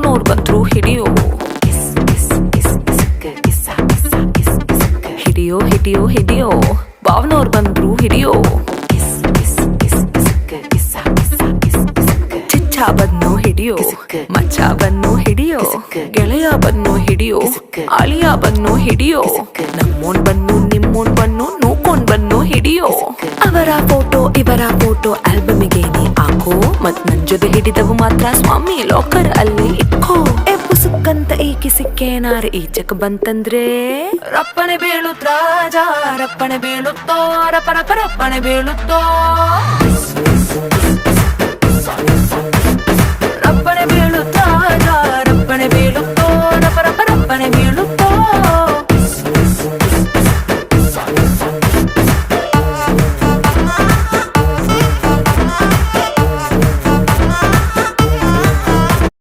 ಬಾವ್ನೋರ್ ಬಂದ್ರು ಹಿಡಿಯೋ ಹಿಡಿಯೋ ಹಿಡಿಯೋ ಹಿಡಿಯೋ ಬಾವ್ನೋರ್ ಬಂದ್ರು ಹಿಡಿಯೋ ಚಿಚ್ಚ ಬನ್ನು ಹಿಡಿಯೋ ಮಚ್ಚ ಬನ್ನು ಹಿಡಿಯೋ ಗೆಳೆಯ ಬನ್ನು ಹಿಡಿಯೋ ಅಳಿಯ ಬನ್ನು ಹಿಡಿಯೋ ನಮ್ಮೋನ್ ಬನ್ನು ನಿಮ್ಮೋನ್ ಬನ್ನು ನೋಡ್ಕೊಂಡ್ ಬನ್ನು ಹಿಡಿಯೋ ಅವರ ಫೋಟೋ ಇವರ ಫೋಟೋ ಆಲ್ಬಮಿಗೆ ನೀ ಹಾಕೋ ಮತ್ ನನ್ ಜೊತೆ ಹಿಡಿದವು ಮಾತ್ರ ಸ್ವಾಮಿ ಲಾಕರ್ ಅಲ್ಲಿ ಇಟ್ಕೋ ಪುಸುಕ್ಕಂತ ಈ ಕಿಸಿಕ್ಕೇನಾರ ಈಚಕ್ ಬಂತಂದ್ರೆ ರಪ್ಪನೆ ಬೀಳುತ್ತ ರಾಜ ರಪ್ಪನೆ ಬೀಳುತ್ತೋ ರಪ್ಪನೆ ಬೀಳುತ್ತೋ